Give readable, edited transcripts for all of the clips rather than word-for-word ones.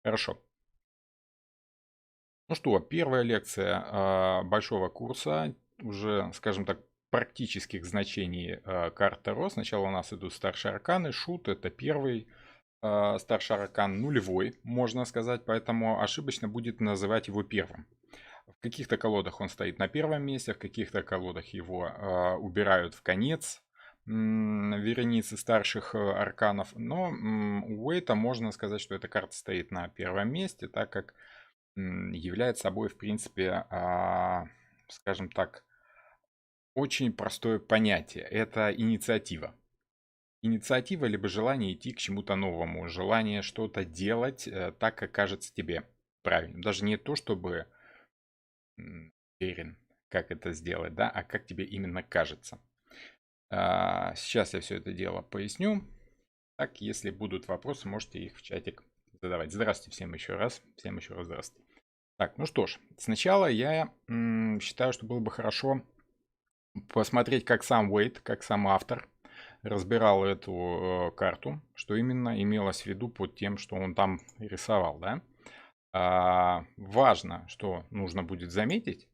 Хорошо. Ну что, первая лекция большого курса, уже, скажем так, практических значений карт Таро. Сначала у нас идут старшие арканы, шут, это первый старший аркан, нулевой, можно сказать, поэтому ошибочно будет называть его первым. В каких-то колодах он стоит на первом месте, в каких-то колодах его убирают в конец вереницы старших арканов, но у Уэйта можно сказать, что эта карта стоит на первом месте, так как является собой, в принципе, скажем так, очень простое понятие. Это инициатива. Инициатива либо желание идти к чему-то новому, желание что-то делать так, как кажется тебе правильным. Даже не то, чтобы уверен, как это сделать, да, а как тебе именно кажется. Сейчас я все это дело поясню. Так, если будут вопросы, можете их в чатик задавать. Здравствуйте всем еще раз. Всем еще раз здравствуйте. Так, ну что ж, сначала я считаю, что было бы хорошо посмотреть, как сам Уэйт, как сам автор разбирал эту карту, что именно имелось в виду под тем, что он там рисовал, да. Важно, что нужно будет заметить,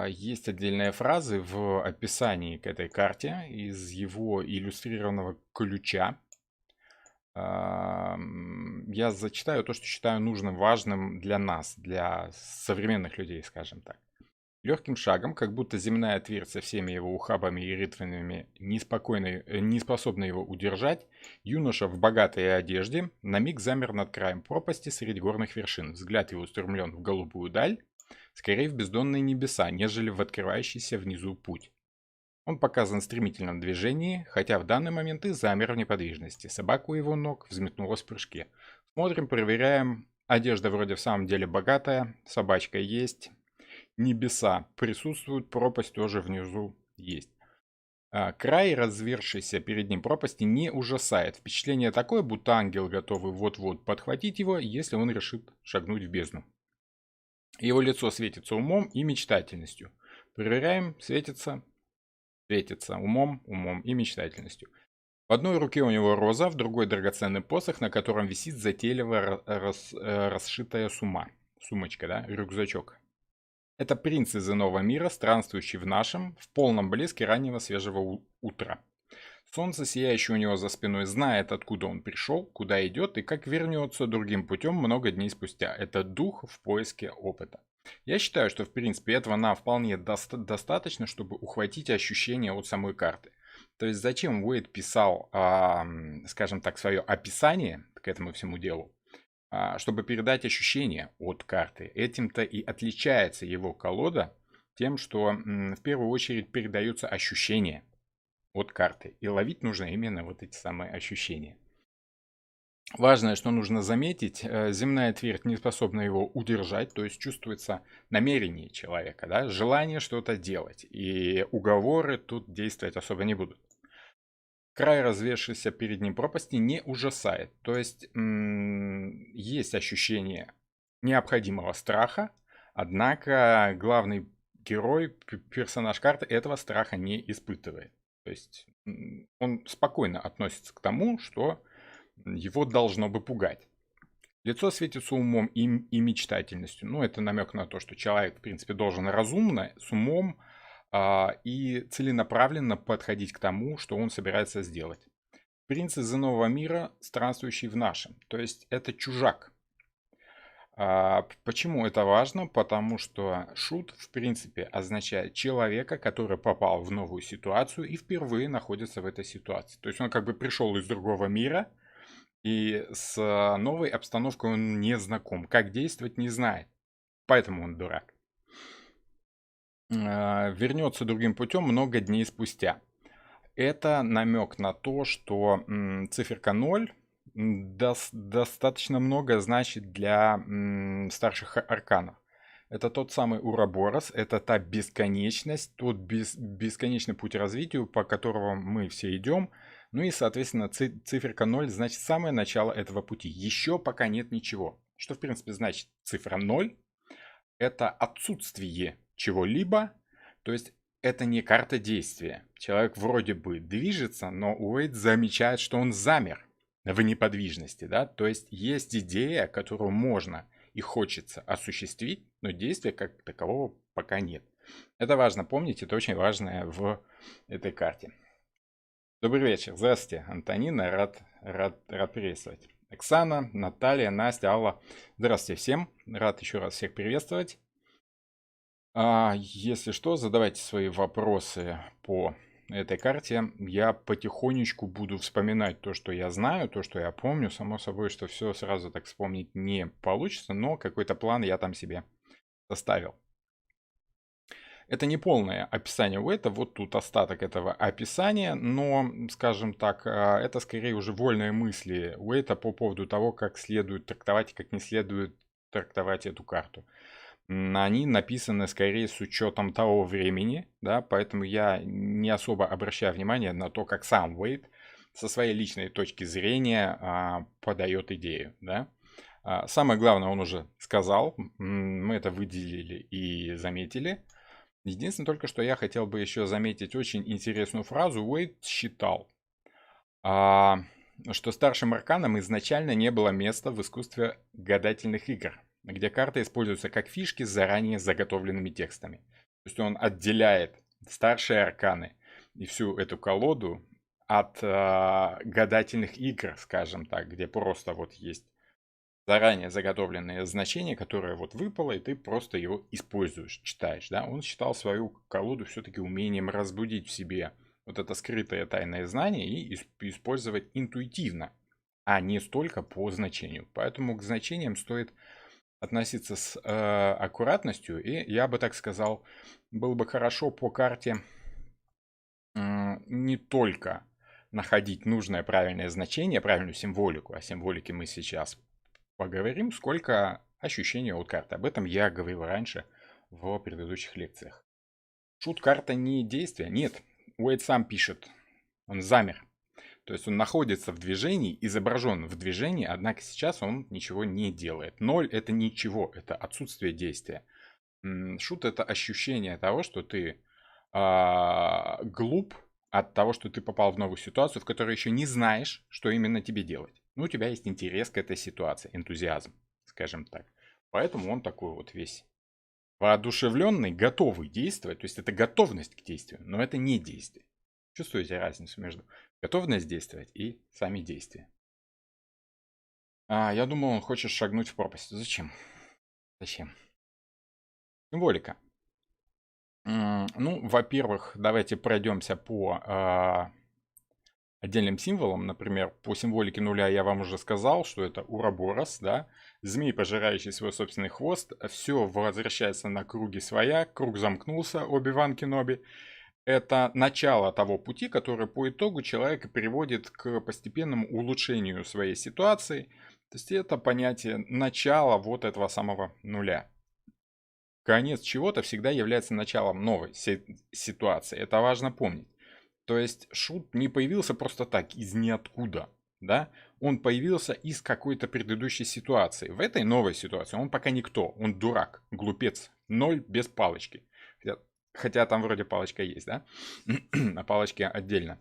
есть отдельные фразы в описании к этой карте из его иллюстрированного ключа. Я зачитаю то, что считаю нужным, важным для нас, для современных людей, скажем так. Легким шагом, как будто земная твердь со всеми его ухабами и рытвинами не способна его удержать, юноша в богатой одежде на миг замер над краем пропасти среди горных вершин. Взгляд его устремлен в голубую даль, скорее в бездонные небеса, нежели в открывающийся внизу путь. Он показан в стремительном движении, хотя в данный момент и замер в неподвижности. Собака у его ног взметнулась в прыжке. Смотрим, проверяем. Одежда вроде в самом деле богатая, собачка есть, небеса присутствуют, пропасть тоже внизу есть. Край развершейся перед ним пропасти не ужасает. Впечатление такое, будто ангел готовый вот-вот подхватить его, если он решит шагнуть в бездну. Его лицо светится умом и мечтательностью. Проверяем, светится умом и мечтательностью. В одной руке у него роза, в другой драгоценный посох, на котором висит затейливо расшитая сумочка, да, рюкзачок. Это принц из иного мира, странствующий в нашем, в полном блеске раннего свежего утра. Солнце, сияющее у него за спиной, знает, откуда он пришел, куда идет и как вернется другим путем много дней спустя. Это дух в поиске опыта. Я считаю, что в принципе этого нам вполне достаточно, чтобы ухватить ощущение от самой карты. То есть зачем Уэйд писал, скажем так, свое описание к этому всему делу? Чтобы передать ощущение от карты. Этим-то и отличается его колода тем, что в первую очередь передаются ощущения от карты. И ловить нужно именно вот эти самые ощущения. Важное, что нужно заметить, земная твердь не способна его удержать, то есть чувствуется намерение человека, да, желание что-то делать. И уговоры тут действовать особо не будут. Край развершийся перед ним пропасти не ужасает. То есть есть ощущение необходимого страха, однако главный герой, персонаж карты этого страха не испытывает. То есть он спокойно относится к тому, что его должно бы пугать. Лицо светится умом и мечтательностью. Ну, это намек на то, что человек, в принципе, должен разумно, с умом и целенаправленно подходить к тому, что он собирается сделать. Принц из иного мира, странствующий в нашем. То есть это чужак. Почему это важно? Потому что шут, в принципе, означает человека, который попал в новую ситуацию и впервые находится в этой ситуации. То есть он как бы пришел из другого мира, и с новой обстановкой он не знаком. Как действовать, не знает. Поэтому он дурак. Вернется другим путем много дней спустя. Это намек на то, что циферка 0 достаточно много значит для старших арканов. Это тот самый Ураборос, это та бесконечность, тот бесконечный путь развития, по которому мы все идем. Ну и, соответственно, циферка 0 значит самое начало этого пути. Еще пока нет ничего. Что, в принципе, значит цифра 0? Это отсутствие чего-либо, то есть это не карта действия. Человек вроде бы движется, но Уэйд замечает, что он замер. в неподвижности, да, то есть идея, которую можно и хочется осуществить, но действия как такового пока нет. Это важно помнить, это очень важное в этой карте. Добрый вечер, здравствуйте, Антонина, рад приветствовать. Оксана, Наталья, Настя, Алла, здравствуйте всем, рад еще раз всех приветствовать. Если что, задавайте свои вопросы по этой карте. Я потихонечку буду вспоминать то, что я знаю, то, что я помню. Само собой, что все сразу так вспомнить не получится, но какой-то план я там себе составил. Это не полное описание Уэйта, вот тут остаток этого описания, но, скажем так, это скорее уже вольные мысли Уэйта по поводу того, как следует трактовать и как не следует трактовать эту карту. Они написаны скорее с учетом того времени, да, поэтому я не особо обращаю внимание на то, как сам Уэйт со своей личной точки зрения подает идею, да. Самое главное он уже сказал, мы это выделили и заметили. Единственное только, что я хотел бы еще заметить очень интересную фразу. Уэйт считал, что старшим арканам изначально не было места в искусстве гадательных игр, где карты используются как фишки с заранее заготовленными текстами. То есть он отделяет старшие арканы и всю эту колоду от гадательных игр, скажем так, где просто вот есть заранее заготовленное значение, которое вот выпало, и ты просто его используешь, читаешь, да. Он считал свою колоду все-таки умением разбудить в себе вот это скрытое тайное знание и использовать интуитивно, а не столько по значению. Поэтому к значениям стоит относиться с аккуратностью, и я бы так сказал, было бы хорошо по карте не только находить нужное правильное значение, правильную символику, о символике мы сейчас поговорим, сколько ощущений от карты. Об этом я говорил раньше в предыдущих лекциях. Шут карта не действие, нет. Уэйт сам пишет, он замер. То есть он находится в движении, изображен в движении, однако сейчас он ничего не делает. Ноль это ничего, это отсутствие действия. Шут это ощущение того, что ты глуп от того, что ты попал в новую ситуацию, в которой еще не знаешь, что именно тебе делать. Ну, у тебя есть интерес к этой ситуации, энтузиазм, скажем так. Поэтому он такой вот весь воодушевленный, готовый действовать. То есть это готовность к действию, но это не действие. Чувствуете разницу между готовность действовать и сами действия? Я думал, он хочет шагнуть в пропасть. Зачем? Зачем? Символика. Ну, во-первых, давайте пройдемся по отдельным символам. Например, по символике нуля я вам уже сказал, что это Ураборос, да, змей, пожирающий свой собственный хвост. Все возвращается на круги своя, круг замкнулся, Оби-Ван Кеноби. Это начало того пути, который по итогу человека приводит к постепенному улучшению своей ситуации. То есть это понятие начала вот этого самого нуля. Конец чего-то всегда является началом новой ситуации. Это важно помнить. То есть шут не появился просто так, из ниоткуда. Да? Он появился из какой-то предыдущей ситуации. В этой новой ситуации он пока никто. Он дурак, глупец. Ноль без палочки. Хотя там вроде палочка есть, да? А палочки отдельно.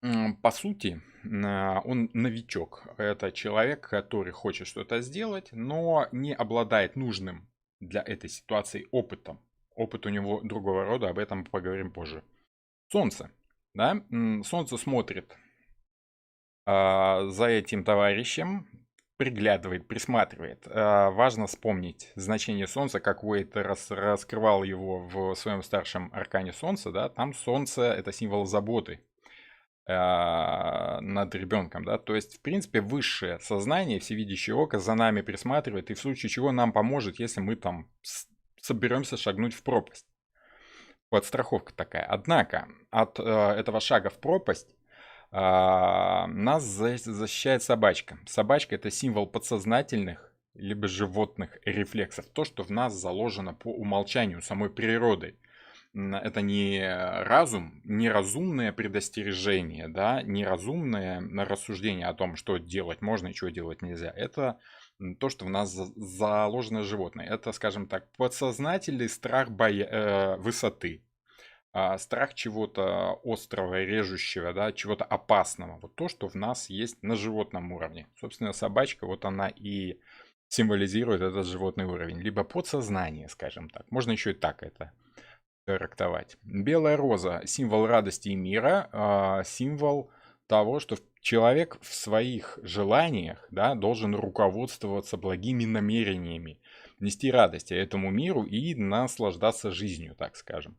По сути, он новичок. Это человек, который хочет что-то сделать, но не обладает нужным для этой ситуации опытом. Опыт у него другого рода, об этом поговорим позже. Солнце. Да? Солнце смотрит за этим товарищем, приглядывает, присматривает. Важно вспомнить значение Солнца, как Уэйт раскрывал его в своем старшем аркане Солнца. Да? Там Солнце — это символ заботы над ребенком, да, то есть, в принципе, высшее сознание, всевидящее око за нами присматривает, и в случае чего нам поможет, если мы там соберемся шагнуть в пропасть. Подстраховка такая. Однако, от этого шага в пропасть нас защищает собачка. Собачка — это символ подсознательных либо животных рефлексов, то, что в нас заложено по умолчанию самой природой. Это не разум, не разумное предостережение, да, не разумное рассуждение о том, что делать можно и чего делать нельзя. Это то, что в нас заложено животное. Это, скажем так, подсознательный страх высоты. страх чего-то острого, режущего, да, чего-то опасного. Вот то, что в нас есть на животном уровне. Собственно, собачка, вот она и символизирует этот животный уровень. Либо подсознание, скажем так. Можно еще и так это трактовать. Белая роза — символ радости и мира, символ того, что человек в своих желаниях, да, должен руководствоваться благими намерениями, нести радость этому миру и наслаждаться жизнью, так скажем.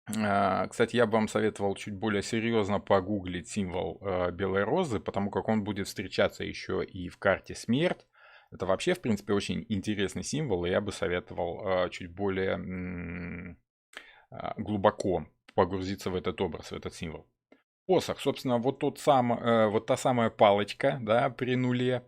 Кстати, я бы вам советовал чуть более серьезно погуглить символ белой розы, потому как он будет встречаться еще и в карте смерть. Это вообще, в принципе, очень интересный символ, и я бы советовал чуть более глубоко погрузиться в этот образ, в этот символ. Посох, собственно, вот та самая палочка, да, при нуле,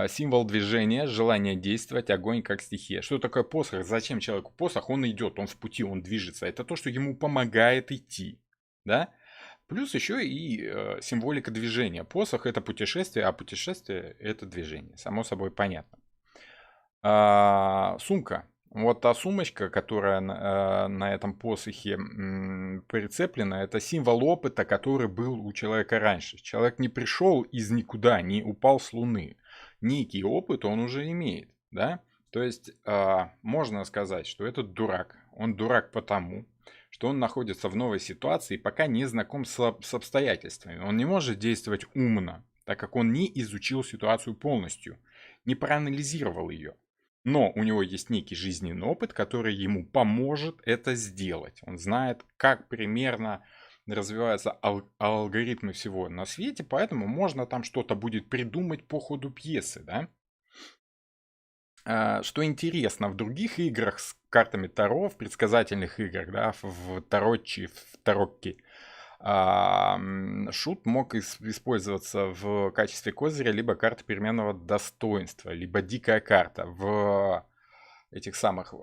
символ движения, желание действовать, огонь как стихия. Что такое посох? Зачем человеку посох? Он идет, он в пути, он движется. Это то, что ему помогает идти, да? Плюс еще и символика движения. Посох — это путешествие, а путешествие — это движение. Само собой понятно. Сумка. Вот та сумочка, которая на этом посохе прицеплена, это символ опыта, который был у человека раньше. Человек не пришел из никуда, не упал с Луны. Некий опыт он уже имеет, да? То есть можно сказать, что этот дурак. Он дурак потому, что он находится в новой ситуации и пока не знаком с обстоятельствами. Он не может действовать умно, так как он не изучил ситуацию полностью, не проанализировал ее. Но у него есть некий жизненный опыт, который ему поможет это сделать. Он знает, как примерно развиваются алгоритмы всего на свете, поэтому можно там что-то будет придумать по ходу пьесы, да? Что интересно, в других играх с картами Таро, в предсказательных играх, да, в Таротчи, в Тарокки, шут мог использоваться в качестве козыря либо карты переменного достоинства, либо дикая карта. В этих самых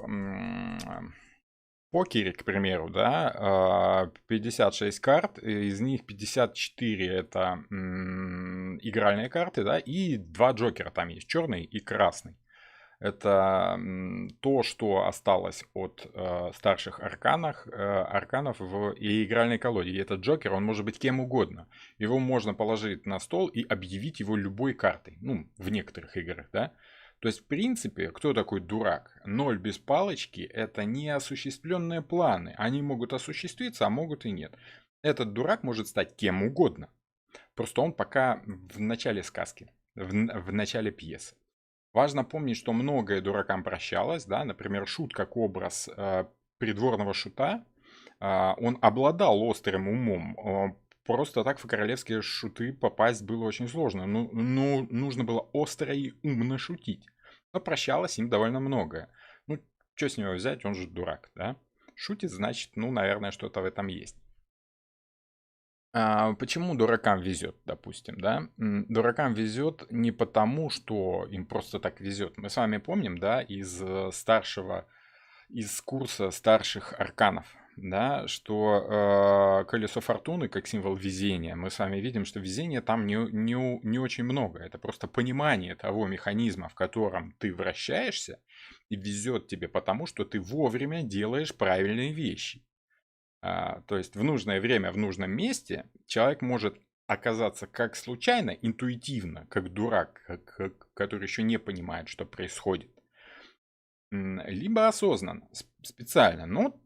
покере, к примеру, да, 56 карт, из них 54 это игральные карты, да, и два джокера там есть, черный и красный. Это то, что осталось от старших арканов в и игральной колоде. И этот Джокер, он может быть кем угодно. Его можно положить на стол и объявить его любой картой. Ну, в некоторых играх, да. То есть, в принципе, кто такой дурак? Ноль без палочки — это неосуществленные планы. Они могут осуществиться, а могут и нет. Этот дурак может стать кем угодно. Просто он пока в начале сказки, в начале пьесы. Важно помнить, что многое дуракам прощалось, да, например, шут как образ придворного шута, он обладал острым умом, просто так в королевские шуты попасть было очень сложно, ну, нужно было остро и умно шутить, но прощалось им довольно многое. Ну, что с него взять, он же дурак, да? Шутит, значит, ну, наверное, что-то в этом есть. Почему дуракам везет, допустим, да? Дуракам везет не потому, что им просто так везет. Мы с вами помним, да, из курса старших арканов, да, что колесо фортуны как символ везения. Мы с вами видим, что везения там не очень много. Это просто понимание того механизма, в котором ты вращаешься, и везет тебе потому, что ты вовремя делаешь правильные вещи. То есть в нужное время, в нужном месте человек может оказаться как случайно, интуитивно, как дурак, который еще не понимает, что происходит, либо осознанно, специально. Но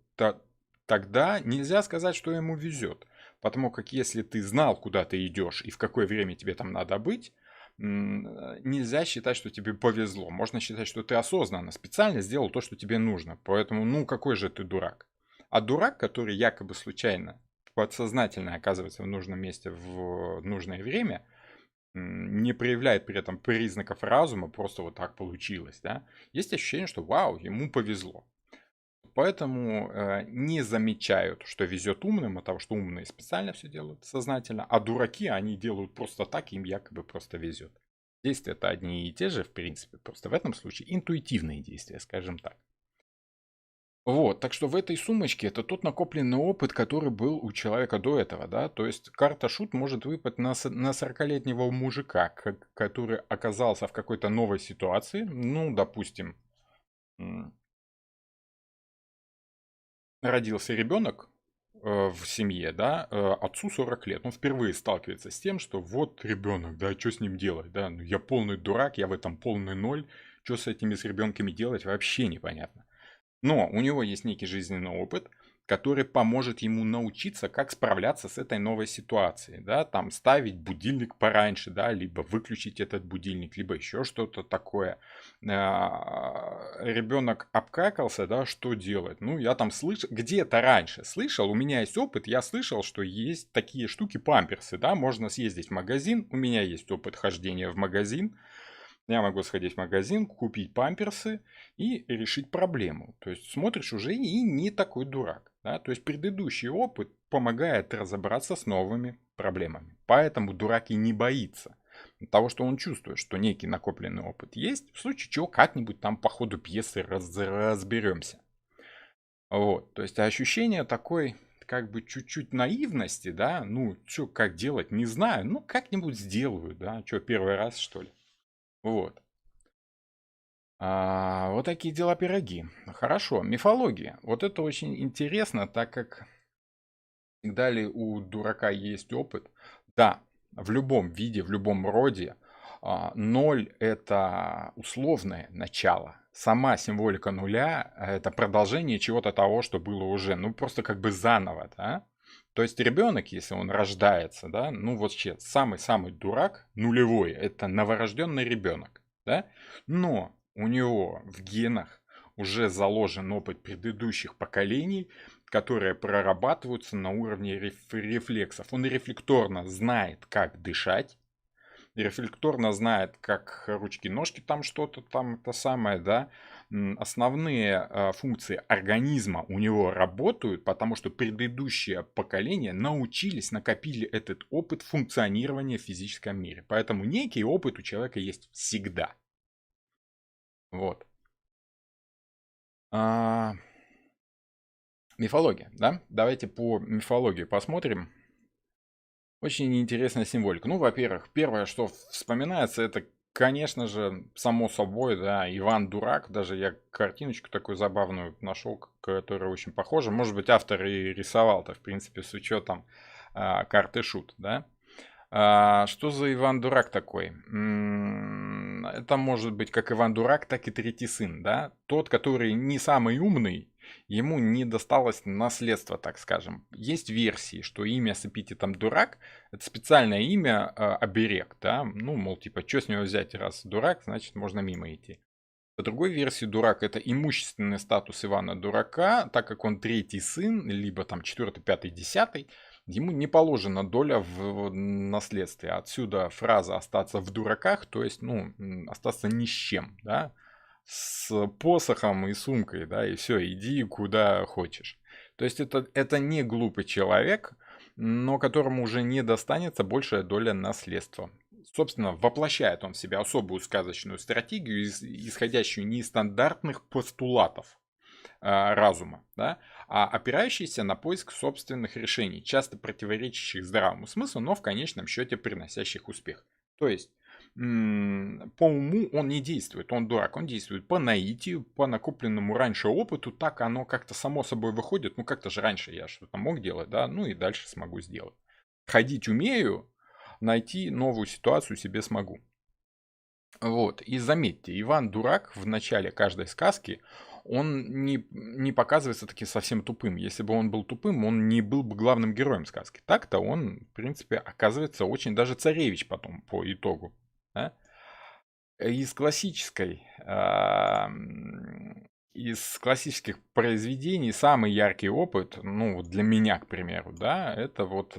тогда нельзя сказать, что ему везет. Потому как если ты знал, куда ты идешь и в какое время тебе там надо быть, нельзя считать, что тебе повезло. Можно считать, что ты осознанно, специально сделал то, что тебе нужно. Поэтому, ну, какой же ты дурак? А дурак, который якобы случайно, подсознательно оказывается в нужном месте в нужное время, не проявляет при этом признаков разума, просто вот так получилось, да, есть ощущение, что вау, ему повезло. Поэтому не замечают, что везет умным, от того, что умные специально все делают сознательно, а дураки, они делают просто так, им якобы просто везет. Действия-то одни и те же, в принципе, просто в этом случае интуитивные действия, скажем так. Вот, так что в этой сумочке это тот накопленный опыт, который был у человека до этого, да, то есть карта шут может выпасть на 40-летнего мужика, который оказался в какой-то новой ситуации, ну, допустим, родился ребенок в семье, да, отцу 40 лет, он впервые сталкивается с тем, что вот ребенок, да, что с ним делать, да, ну я полный дурак, я в этом полный ноль, что с этими с ребенками делать, вообще непонятно. Но у него есть некий жизненный опыт, который поможет ему научиться, как справляться с этой новой ситуацией, да, там ставить будильник пораньше, да, либо выключить этот будильник, либо еще что-то такое. Ребенок обкакался, да, что делать? Ну, я там слышал, где-то раньше слышал, у меня есть опыт, я слышал, что есть такие штуки памперсы, да, можно съездить в магазин, у меня есть опыт хождения в магазин, я могу сходить в магазин, купить памперсы и решить проблему. То есть смотришь уже и не такой дурак. Да? То есть предыдущий опыт помогает разобраться с новыми проблемами. Поэтому дурак и не боится того, что он чувствует, что некий накопленный опыт есть. В случае чего как-нибудь там по ходу пьесы разберемся. Вот. То есть ощущение такой как бы чуть-чуть наивности, да, ну, что, как делать, не знаю, ну, как-нибудь сделаю, да, что, первый раз, что ли. Вот. Вот такие дела пироги. Хорошо, мифология. Вот это очень интересно, так как всегда ли у дурака есть опыт? Да, в любом виде, в любом роде. Ноль– это условное начало. Сама символика нуля– это продолжение чего-то того, что было уже. Ну, просто как бы заново, да? То есть ребенок, если он рождается, да, ну вот сейчас самый-самый дурак, нулевой, это новорожденный ребенок, да? Но у него в генах уже заложен опыт предыдущих поколений, которые прорабатываются на уровне рефлексов. Он рефлекторно знает, как дышать, рефлекторно знает, как ручки-ножки там что-то там, это самое, да. Основные функции организма у него работают, потому что предыдущие поколения научились, накопили этот опыт функционирования в физическом мире. Поэтому некий опыт у человека есть всегда. Вот. А, Мифология, да? Давайте по мифологии посмотрим. Очень интересная символика. Ну, во-первых, первое, что вспоминается, это, конечно же, само собой, да, Иван Дурак. Даже я картиночку такую забавную нашел, которая очень похожа. Может быть, автор и рисовал-то, в принципе, с учетом карты шут, да. Что за Иван Дурак такой? Это может быть как Иван Дурак, так и третий сын, да? Тот, который не самый умный, ему не досталось наследство, так скажем. Есть версии, что имя с эпитетом Дурак– это специальное имя, оберег, да? Ну, мол, типа, что с него взять, раз дурак, значит, можно мимо идти. По другой версии, дурак– это имущественный статус Ивана Дурака, так как он третий сын, либо там четвертый, пятый, десятый, ему не положена доля в наследстве. Отсюда фраза «остаться в дураках», то есть, ну, остаться ни с чем, да, с посохом и сумкой, да, и все, иди куда хочешь. То есть это не глупый человек, но которому уже не достанется большая доля наследства. Собственно, воплощает он в себя особую сказочную стратегию, исходящую не из стандартных постулатов разума, да, а опирающийся на поиск собственных решений, часто противоречащих здравому смыслу, но в конечном счете приносящих успех. То есть по уму он не действует, он дурак, он действует по наитию, по накопленному раньше опыту, так оно как-то само собой выходит, ну как-то же раньше я что-то мог делать, да, ну и дальше смогу сделать. Ходить умею, найти новую ситуацию себе смогу. Вот, и заметьте, Иван Дурак в начале каждой сказки, он не показывается таки совсем тупым. Если бы он был тупым, он не был бы главным героем сказки. Так-то он, в принципе, оказывается очень даже царевич потом, по итогу. Да? Из классической, из классических произведений самый яркий опыт, ну, вот для меня, к примеру, да, это вот,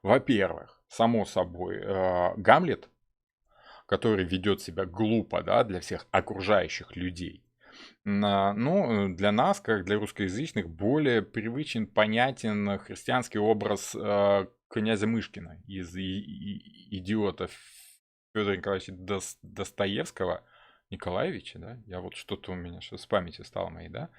во-первых, само собой, Гамлет, который ведет себя глупо, да, для всех окружающих людей. Ну, для нас, как для русскоязычных, более привычен, понятен христианский образ князя Мышкина из «Идиота» Федора Николаевича Достоевского. Николаевича, да? Я вот что-то у меня сейчас в памяти стало моей, да?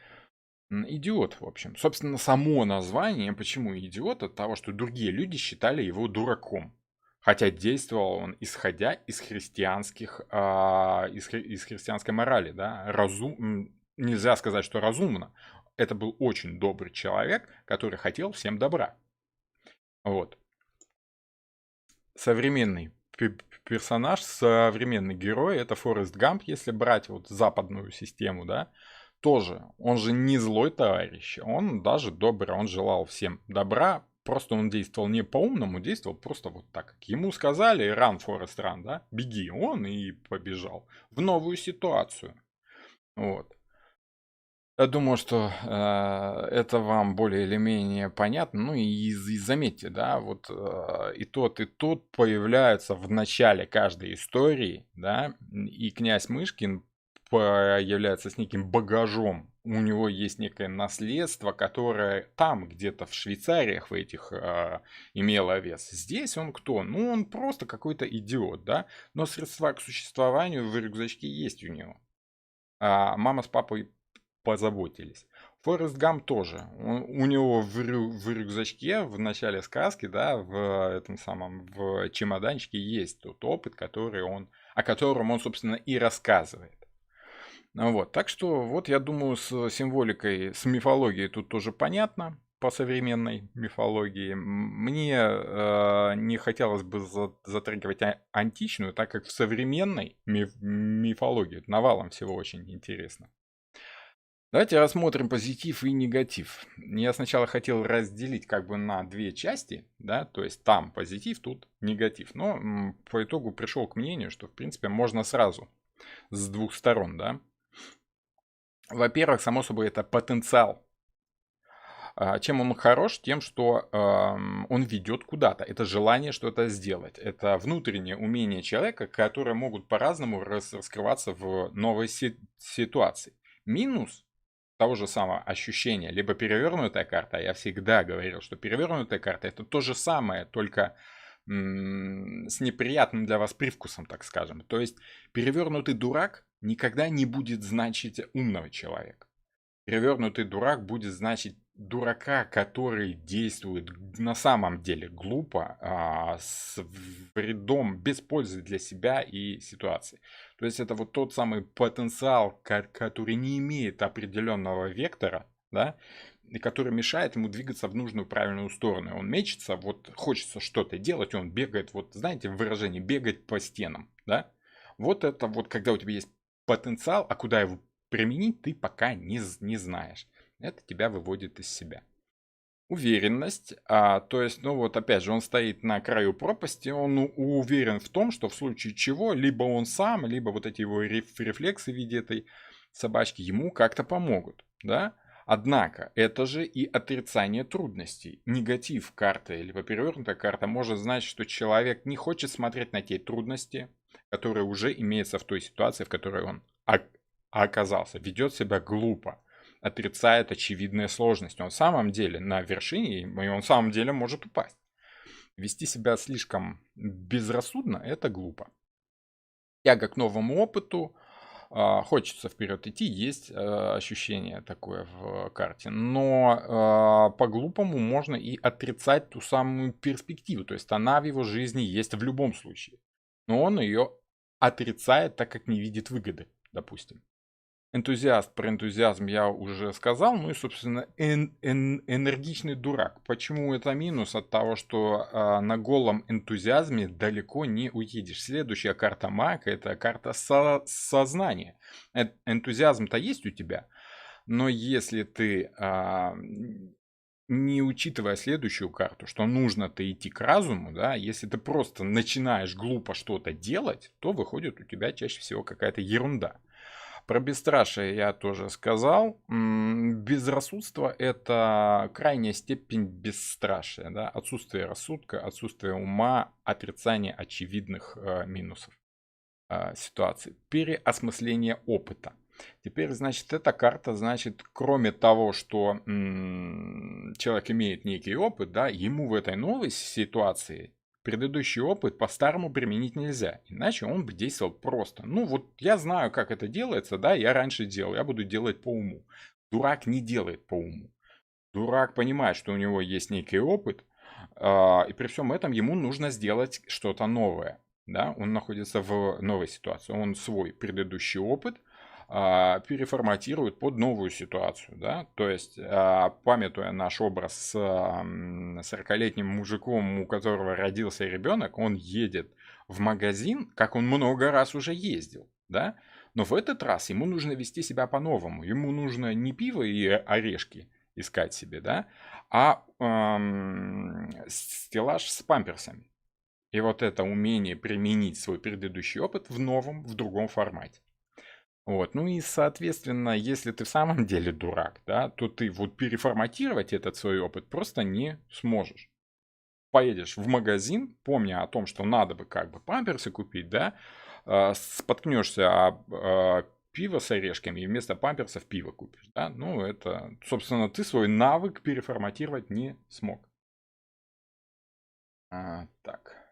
Идиот, в общем. Собственно, само название, почему идиот, от того, что другие люди считали его дураком. Хотя действовал он исходя из христианских, из христианской морали, да, нельзя сказать, что разумно. это был очень добрый человек, который хотел всем добра. Вот. Современный персонаж, современный герой, это Форест Гамп, если брать вот западную систему, да, тоже, он же не злой товарищ, он даже добрый, он желал всем добра, просто он действовал не по-умному, действовал просто вот так, как ему сказали, run, Форест, run, да, беги, он и побежал в новую ситуацию, вот. Я думаю, что это вам более или менее понятно. Ну и заметьте, да, вот и тот появляются в начале каждой истории, да, и князь Мышкин появляется с неким багажом. У него есть некое наследство, которое там где-то в Швейцариях в этих имело вес. Здесь он кто? Ну, он просто какой-то идиот, да, но средства к существованию в рюкзачке есть у него. А мама с папой позаботились. Форест Гамп тоже. У него в рюкзачке в начале сказки, да, в этом самом, в чемоданчике есть тот опыт, о котором он, собственно, и рассказывает. Ну вот, так что вот я думаю, с символикой, с мифологией тут тоже понятно по современной мифологии. Мне не хотелось бы затрагивать античную, так как в современной мифологии навалом всего очень интересно. Давайте рассмотрим позитив и негатив. Я сначала хотел разделить как бы на две части, да, то есть там позитив, тут негатив. Но по итогу пришел к мнению, что в принципе можно сразу с двух сторон, да. Во-первых, само собой, это потенциал. Чем он хорош? Тем, что он ведет куда-то. Это желание что-то сделать. Это внутреннее умение человека, которые могут по-разному раскрываться в новой ситуации. Минус того же самого ощущения, либо перевернутая карта. Я всегда говорил, что перевернутая карта это то же самое, только с неприятным для вас привкусом, так скажем. То есть перевернутый дурак никогда не будет значить умного человека. Перевернутый дурак будет значить дурака, который действует на самом деле глупо, с вредом, без пользы для себя и ситуации. То есть это вот тот самый потенциал, который не имеет определенного вектора, да, и который мешает ему двигаться в нужную правильную сторону. Он мечется, вот хочется что-то делать, он бегает, вот знаете выражение, бегать по стенам, да. Вот это вот, когда у тебя есть потенциал, а куда его применить, ты пока не знаешь. Это тебя выводит из себя. Уверенность, то есть, ну вот опять же, он стоит на краю пропасти, он уверен в том, что в случае чего, либо он сам, либо вот эти его рефлексы в виде этой собачки ему как-то помогут, да? Однако, это же и отрицание трудностей. Негатив карты, либо перевернутая карта может значить, что человек не хочет смотреть на те трудности, которые уже имеются в той ситуации, в которой он оказался, ведет себя глупо, отрицает очевидные сложности. Он в самом деле на вершине, и он в самом деле может упасть. Вести себя слишком безрассудно – это глупо. Тяга к новому опыту, хочется вперед идти, есть ощущение такое в карте. Но по-глупому можно и отрицать ту самую перспективу. То есть она в его жизни есть в любом случае. Но он ее отрицает, так как не видит выгоды, допустим. Энтузиаст, про энтузиазм я уже сказал, ну и, собственно, энергичный дурак. Почему это минус? От того, что на голом энтузиазме далеко не уедешь. Следующая карта Мака – это карта сознания. Энтузиазм-то есть у тебя, но если ты, не учитывая следующую карту, что нужно-то идти к разуму, да, если ты просто начинаешь глупо что-то делать, то выходит у тебя чаще всего какая-то ерунда. Про бесстрашие я тоже сказал. Безрассудство – это крайняя степень бесстрашия. Да? Отсутствие рассудка, отсутствие ума, отрицание очевидных минусов ситуации. Переосмысление опыта. Теперь, значит, эта карта, значит, кроме того, что человек имеет некий опыт, да, ему в этой новой ситуации предыдущий опыт по-старому применить нельзя, иначе он бы действовал просто. Ну вот я знаю, как это делается, да, я раньше делал, я буду делать по уму. Дурак не делает по уму. Дурак понимает, что у него есть некий опыт, и при всем этом ему нужно сделать что-то новое. Да? Он находится в новой ситуации. Он свой предыдущий опыт переформатирует под новую ситуацию, да, то есть, памятуя наш образ с 40-летним мужиком, у которого родился ребенок, он едет в магазин, как он много раз уже ездил, да, но в этот раз ему нужно вести себя по-новому, ему нужно не пиво и орешки искать себе, да, а стеллаж с памперсами. И вот это умение применить свой предыдущий опыт в новом, в другом формате. Вот. Ну и, соответственно, если ты в самом деле дурак, да, то ты вот переформатировать этот свой опыт просто не сможешь. Поедешь в магазин, помня о том, что надо бы как бы памперсы купить, да, споткнешься об пиво с орешками и вместо памперсов пиво купишь, да. Ну, это, собственно, ты свой навык переформатировать не смог. Так.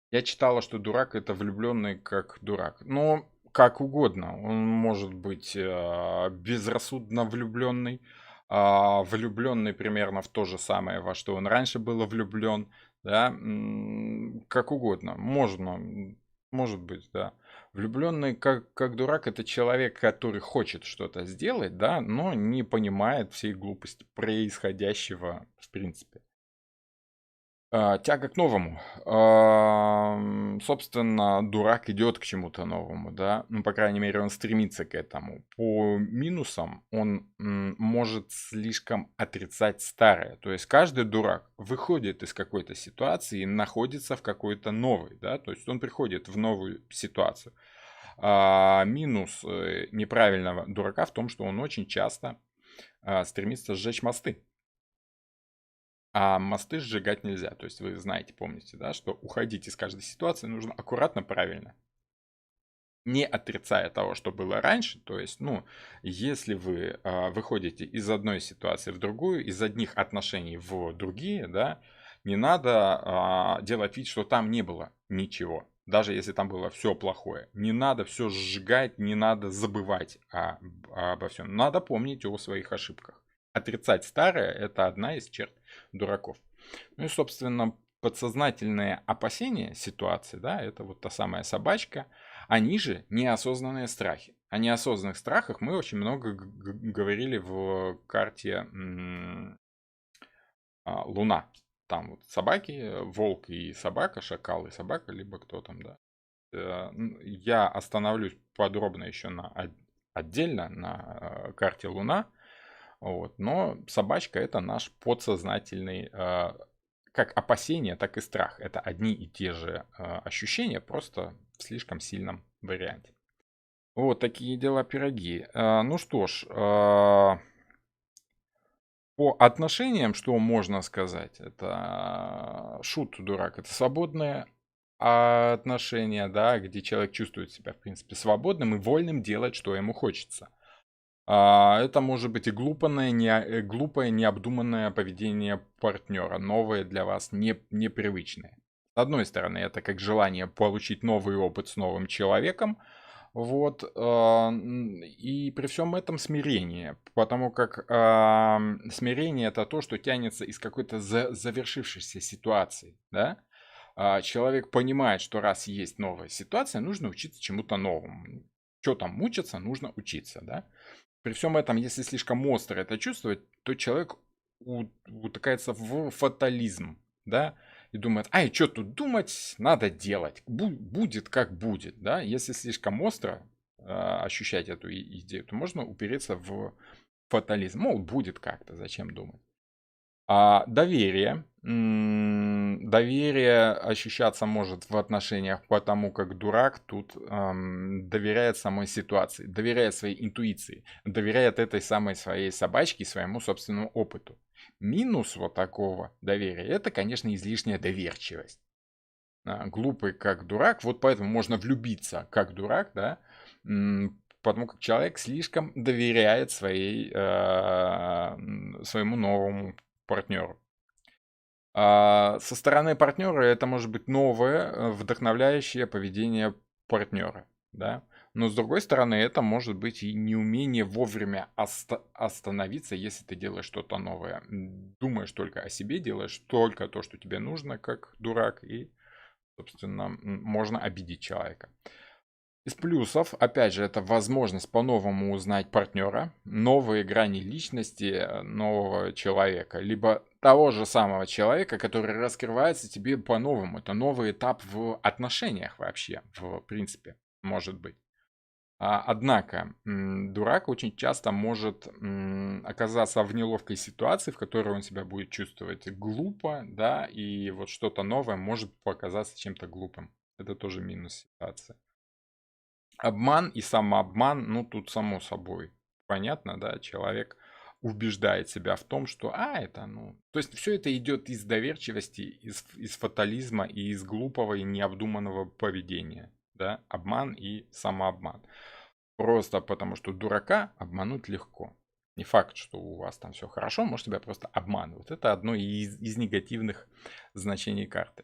Я читала, что дурак это влюбленный как дурак. Но как угодно. Он может быть безрассудно влюбленный, влюбленный примерно в то же самое, во что он раньше был влюблен, да, как угодно. Можно, может быть, да. Влюбленный как дурак это человек, который хочет что-то сделать, да, но не понимает всей глупости происходящего в принципе. Тяга к новому. Собственно, дурак идет к чему-то новому, да. Ну, по крайней мере, он стремится к этому. По минусам он может слишком отрицать старое. То есть каждый дурак выходит из какой-то ситуации и находится в какой-то новой, да. То есть он приходит в новую ситуацию. Минус неправильного дурака в том, что он очень часто стремится сжечь мосты. А мосты сжигать нельзя. То есть вы знаете, помните, да, что уходить из каждой ситуации нужно аккуратно, правильно. Не отрицая того, что было раньше. То есть, ну, если вы выходите из одной ситуации в другую, из одних отношений в другие, да, не надо делать вид, что там не было ничего. Даже если там было все плохое. Не надо все сжигать, не надо забывать обо всем. Надо помнить о своих ошибках. Отрицать старое – это одна из черт дураков. Ну и, собственно, подсознательные опасения ситуации, да, это вот та самая собачка, они же неосознанные страхи. О неосознанных страхах мы очень много говорили в карте Луна. Там вот собаки, волк и собака, шакал и собака, либо кто там, да. Я остановлюсь подробно еще отдельно на карте Луна. Вот. Но собачка это наш подсознательный, как опасение, так и страх. Это одни и те же ощущения, просто в слишком сильном варианте. Вот такие дела пироги. Ну что ж, по отношениям, что можно сказать, это шут дурак, это свободное отношения, да, где человек чувствует себя, в принципе, свободным и вольным делать, что ему хочется. Это может быть и глупое, необдуманное поведение партнера, новое для вас, непривычное. С одной стороны, это как желание получить новый опыт с новым человеком, вот, и при всем этом смирение, потому как смирение это то, что тянется из какой-то завершившейся ситуации, да. Человек понимает, что раз есть новая ситуация, нужно учиться чему-то новому. Что там мучиться, нужно учиться, да. При всем этом, если слишком остро это чувствовать, то человек утыкается в фатализм, да, и думает, ай, что тут думать, надо делать, будет как будет, да. Если слишком остро ощущать эту идею, то можно упереться в фатализм, мол, будет как-то, зачем думать. Доверие. Доверие ощущаться может в отношениях, потому как дурак тут доверяет самой ситуации, доверяет своей интуиции, доверяет этой самой своей собачке, своему собственному опыту. Минус вот такого доверия – это, конечно, излишняя доверчивость. Глупый как дурак, вот поэтому можно влюбиться как дурак, да, потому как человек слишком доверяет своему новому партнеру. Со стороны партнера это может быть новое, вдохновляющее поведение партнера, да. Но с другой стороны, это может быть и неумение вовремя остановиться, если ты делаешь что-то новое. Думаешь только о себе, делаешь только то, что тебе нужно, как дурак, и, собственно, можно обидеть человека. Из плюсов, опять же, это возможность по-новому узнать партнера, новые грани личности нового человека, либо того же самого человека, который раскрывается тебе по-новому. Это новый этап в отношениях вообще, в принципе, может быть. Однако, дурак очень часто может оказаться в неловкой ситуации, в которой он себя будет чувствовать глупо, да, и вот что-то новое может показаться чем-то глупым. Это тоже минус ситуации. Обман и самообман, ну, тут само собой понятно, да, человек убеждает себя в том, что, это, ну... То есть все это идет из доверчивости, из фатализма и из глупого и необдуманного поведения, да, обман и самообман. Просто потому что дурака обмануть легко. Не факт, что у вас там все хорошо, может тебя просто обманывают. Это одно из негативных значений карты.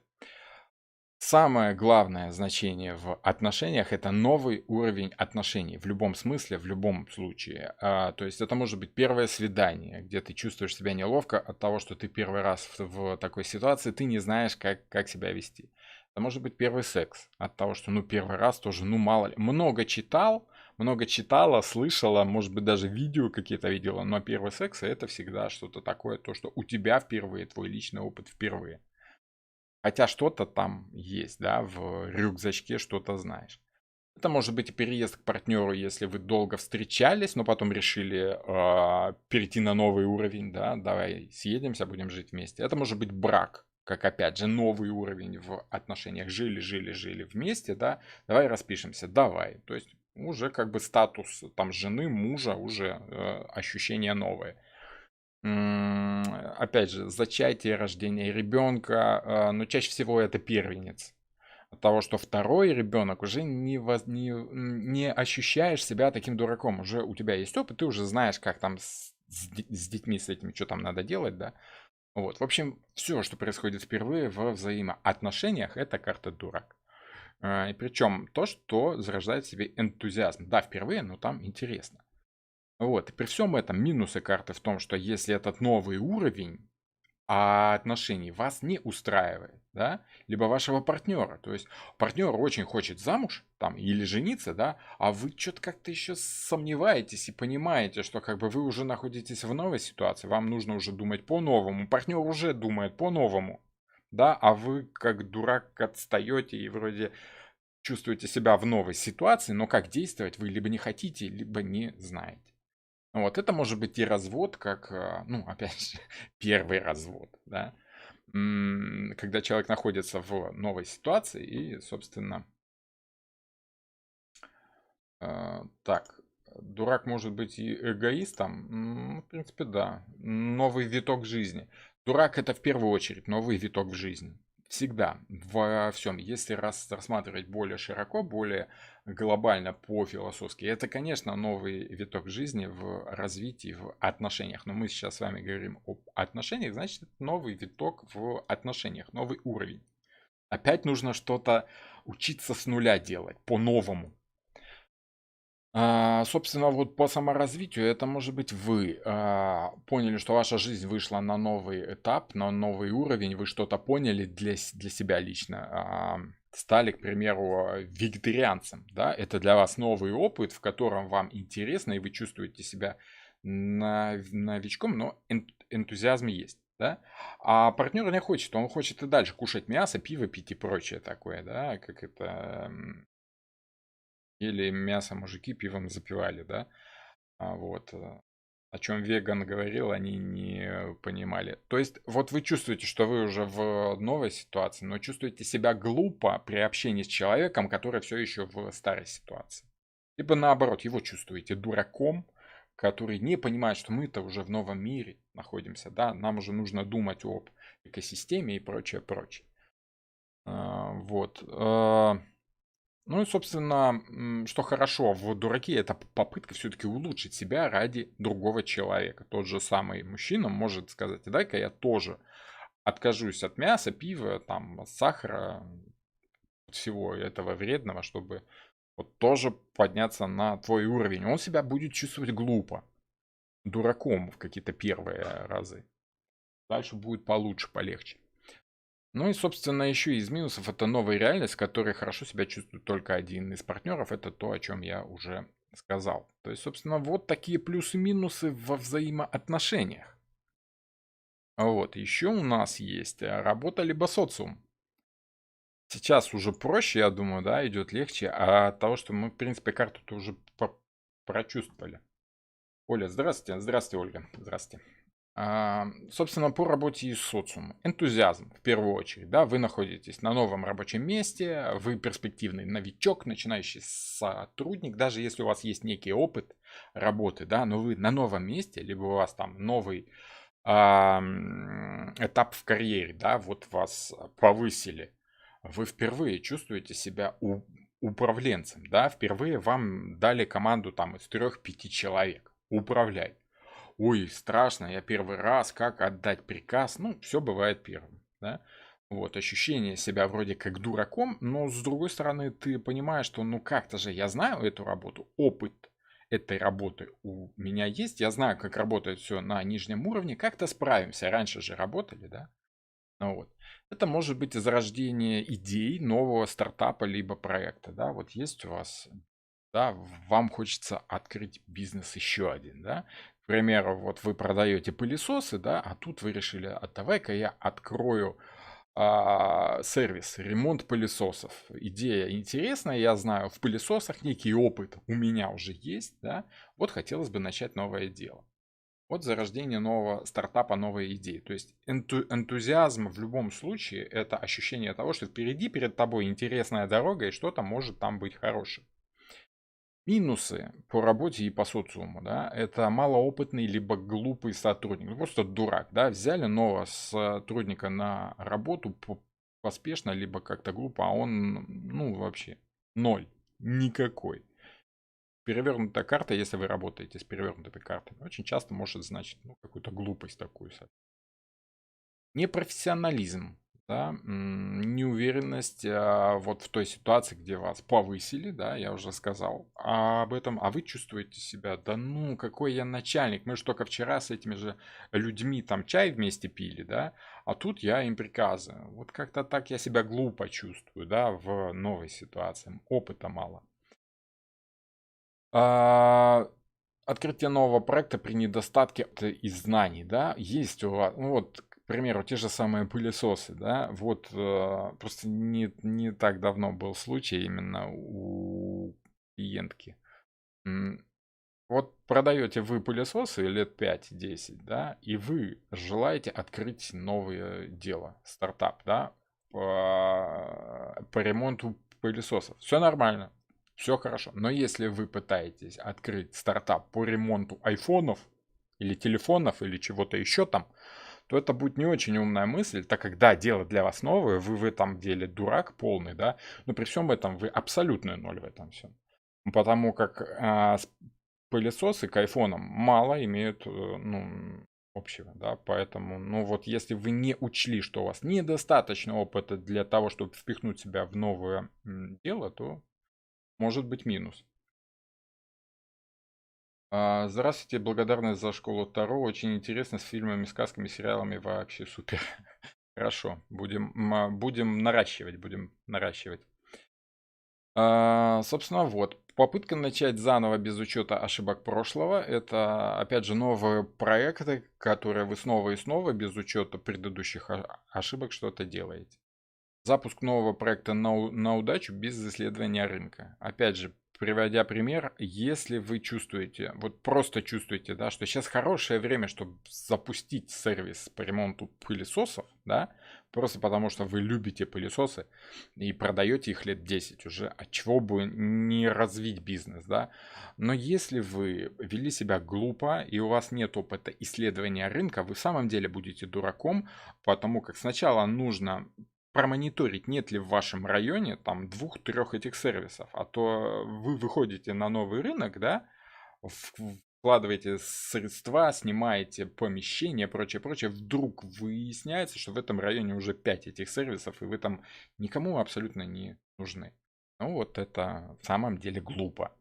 Самое главное значение в отношениях — это новый уровень отношений. В любом смысле, в любом случае. То есть это может быть первое свидание, где ты чувствуешь себя неловко от того, что ты первый раз в такой ситуации, ты не знаешь, как себя вести. Это может быть первый секс от того, что, ну, первый раз тоже, ну, мало ли. Много читала, слышала, может быть, даже видео какие-то видела, но первый секс — это всегда что-то такое, то, что у тебя впервые, твой личный опыт впервые. Хотя что-то там есть, да, в рюкзачке что-то знаешь. Это может быть и переезд к партнеру, если вы долго встречались, но потом решили перейти на новый уровень, да, давай съедемся, будем жить вместе. Это может быть брак, как опять же новый уровень в отношениях. Жили вместе, да, давай распишемся, давай. То есть уже как бы статус там жены, мужа, уже ощущение новое. Опять же, зачатие, рождение ребенка, но чаще всего это первенец. От того, что второй ребенок уже не ощущаешь себя таким дураком. Уже у тебя есть опыт, ты уже знаешь, как там с детьми, с этими, что там надо делать, да. Вот. В общем, все, что происходит впервые во взаимоотношениях, это карта дурак. И причем то, что зарождает в себе энтузиазм. Да, впервые, но там интересно. Вот, и при всем этом минусы карты в том, что если этот новый уровень отношений вас не устраивает, да, либо вашего партнера, то есть партнер очень хочет замуж там или жениться, да, а вы что-то как-то еще сомневаетесь и понимаете, что как бы вы уже находитесь в новой ситуации, вам нужно уже думать по-новому, партнер уже думает по-новому, да, а вы как дурак отстаете и вроде чувствуете себя в новой ситуации, но как действовать вы либо не хотите, либо не знаете. Вот это может быть и развод, как, ну, опять же, первый развод, да, когда человек находится в новой ситуации и, собственно, так, дурак может быть и эгоистом, в принципе, да, новый виток жизни. Дурак — это в первую очередь новый виток в жизни. Всегда, во всем. Если рассматривать более широко, более глобально по-философски, это, конечно, новый виток жизни в развитии, в отношениях. Но мы сейчас с вами говорим об отношениях, значит, это новый виток в отношениях, новый уровень. Опять нужно что-то учиться с нуля делать, по-новому. Собственно, вот по саморазвитию это может быть вы поняли, что ваша жизнь вышла на новый этап, на новый уровень, вы что-то поняли для себя лично, стали, к примеру, вегетарианцем, да, это для вас новый опыт, в котором вам интересно, и вы чувствуете себя новичком, но энтузиазм есть. Да? А партнер не хочет, он хочет и дальше кушать мясо, пиво пить и прочее такое, да, как это ели мясо мужики, пивом запивали, да. Вот. О чем веган говорил, они не понимали. То есть, вот вы чувствуете, что вы уже в новой ситуации, но чувствуете себя глупо при общении с человеком, который все еще в старой ситуации. Либо наоборот, его чувствуете дураком, который не понимает, что мы-то уже в новом мире находимся, да, нам уже нужно думать об экосистеме и прочее, прочее. Вот. Ну и, собственно, что хорошо в дураке, это попытка все-таки улучшить себя ради другого человека. Тот же самый мужчина может сказать: дай-ка я тоже откажусь от мяса, пива, там, сахара, всего этого вредного, чтобы вот тоже подняться на твой уровень. Он себя будет чувствовать глупо, дураком в какие-то первые разы. Дальше будет получше, полегче. Ну и, собственно, еще из минусов это новая реальность, в которой хорошо себя чувствует только один из партнеров. Это то, о чем я уже сказал. То есть, собственно, вот такие плюсы-минусы во взаимоотношениях. Вот, еще у нас есть работа либо социум. Сейчас уже проще, я думаю, да, идет легче, от того, что мы, в принципе, карту-то уже прочувствовали. Оля, здравствуйте. Здравствуйте, Ольга. Здравствуйте. Собственно, по работе и социуму. Энтузиазм, в первую очередь. Да, вы находитесь на новом рабочем месте, вы перспективный новичок, начинающий сотрудник, даже если у вас есть некий опыт работы, да, но вы на новом месте, либо у вас там новый этап в карьере, да, вот вас повысили, вы впервые чувствуете себя управленцем, да, впервые вам дали команду там из 3-5 человек, управлять. Ой, страшно, я первый раз, как отдать приказ, ну, все бывает первым, да. Вот, ощущение себя вроде как дураком, но с другой стороны ты понимаешь, что ну как-то же я знаю эту работу, опыт этой работы у меня есть, я знаю, как работает все на нижнем уровне, как-то справимся, раньше же работали, да. Ну вот. Это может быть зарождение идей нового стартапа либо проекта, да. Вот есть у вас, да, вам хочется открыть бизнес еще один, да. К примеру, вот вы продаете пылесосы, да, а тут вы решили, а давай-ка я открою сервис, ремонт пылесосов. Идея интересная, я знаю, в пылесосах некий опыт у меня уже есть, да. Вот хотелось бы начать новое дело. Вот зарождение нового стартапа, новой идеи. То есть энтузиазм в любом случае это ощущение того, что впереди перед тобой интересная дорога и что-то может там быть хорошим. Минусы по работе и по социуму, да, это малоопытный либо глупый сотрудник, ну, просто дурак, да, взяли нового сотрудника на работу поспешно, либо как-то глупо, а он, ну, вообще ноль, никакой. Перевернутая карта, если вы работаете с перевернутыми картами, очень часто может значить, ну, какую-то глупость такую. Непрофессионализм, да, неуверенность вот в той ситуации, где вас повысили, да, я уже сказал об этом, а вы чувствуете себя, да ну, какой я начальник, мы же только вчера с этими же людьми там чай вместе пили, да, а тут я им приказываю. Вот как-то так я себя глупо чувствую, да, в новой ситуации, опыта мало. А, Открытие нового проекта при недостатке из знаний, да, есть у вас, ну вот, к примеру, те же самые пылесосы, да, вот просто не так давно был случай именно у клиентки. М, Вот продаете вы пылесосы лет 5-10, да, и вы желаете открыть новое дело, стартап, да, по ремонту пылесосов. Все нормально, все хорошо. Но если вы пытаетесь открыть стартап по ремонту айфонов или телефонов или чего-то еще там, то это будет не очень умная мысль, так как, да, дело для вас новое, вы в этом деле дурак полный, да, но при всем этом вы абсолютный ноль в этом всем. Потому как пылесосы к айфонам мало имеют, ну, общего, да, поэтому, ну вот если вы не учли, что у вас недостаточно опыта для того, чтобы впихнуть себя в новое дело, то может быть минус. Здравствуйте, благодарность за школу Таро, очень интересно, с фильмами, сказками, сериалами, вообще супер. Хорошо, будем наращивать, будем наращивать. Собственно, вот. Попытка начать заново без учета ошибок прошлого. Это, опять же, новые проекты, которые вы снова и снова без учета предыдущих ошибок что-то делаете. Запуск нового проекта на удачу без исследования рынка. Опять же, приводя пример, если вы чувствуете, вот просто чувствуете, да, что сейчас хорошее время, чтобы запустить сервис по ремонту пылесосов, да, просто потому что вы любите пылесосы и продаете их лет 10 уже, от чего бы не развить бизнес, да. Но если вы вели себя глупо и у вас нет опыта исследования рынка, вы в самом деле будете дураком, потому как сначала нужно промониторить, нет ли в вашем районе там 2-3 этих сервисов. А то вы выходите на новый рынок, да, вкладываете средства, снимаете помещение, прочее, прочее. Вдруг выясняется, что в этом районе уже 5 этих сервисов, и вы там никому абсолютно не нужны. Ну вот это в самом деле глупо.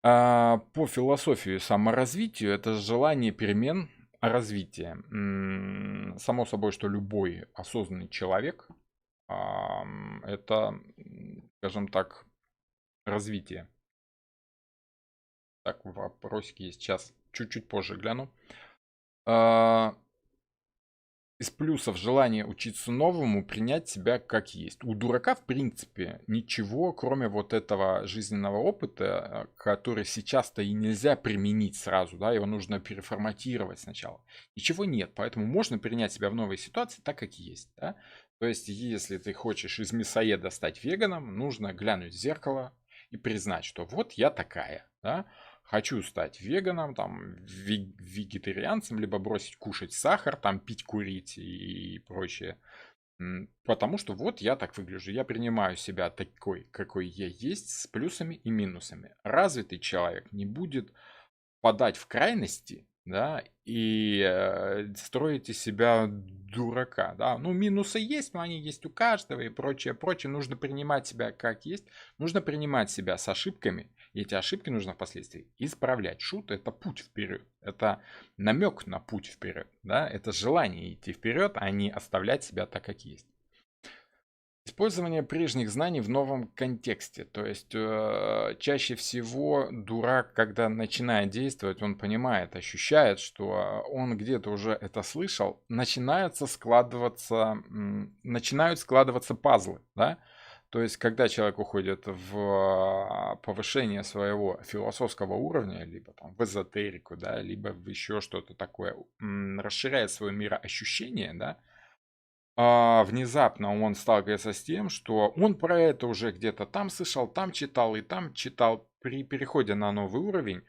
По философии саморазвитию это желание перемен, развитие. Само собой, что любой осознанный человек, это, скажем так, развитие. Так, вопросики есть. Сейчас чуть-чуть позже гляну. А, Из плюсов желание учиться новому, принять себя как есть. У дурака, в принципе, ничего, кроме вот этого жизненного опыта, который сейчас-то и нельзя применить сразу, да, его нужно переформатировать сначала. Ничего нет, поэтому можно принять себя в новой ситуации так, как есть, да. То есть, если ты хочешь из мясоеда стать веганом, нужно глянуть в зеркало и признать, что вот я такая, да. Хочу стать веганом, там, вегетарианцем, либо бросить кушать сахар, там, пить, курить и прочее. Потому что вот я так выгляжу. Я принимаю себя такой, какой я есть, с плюсами и минусами. Развитый человек не будет подать в крайности, да, и строить из себя дурака, да. Ну, минусы есть, но они есть у каждого и прочее, прочее. Нужно принимать себя как есть, нужно принимать себя с ошибками, и эти ошибки нужно впоследствии исправлять. Шут — это путь вперед, это намек на путь вперед, да, это желание идти вперед, а не оставлять себя так, как есть. Использование прежних знаний в новом контексте. То есть чаще всего дурак, когда начинает действовать, он понимает, ощущает, что он где-то уже это слышал, начинают складываться пазлы, да? То есть, когда человек уходит в повышение своего философского уровня, либо там в эзотерику, да, либо в еще что-то такое, расширяет свой мироощущение, да, внезапно он сталкивается с тем, что он про это уже где-то там слышал, там читал и там читал. При переходе на новый уровень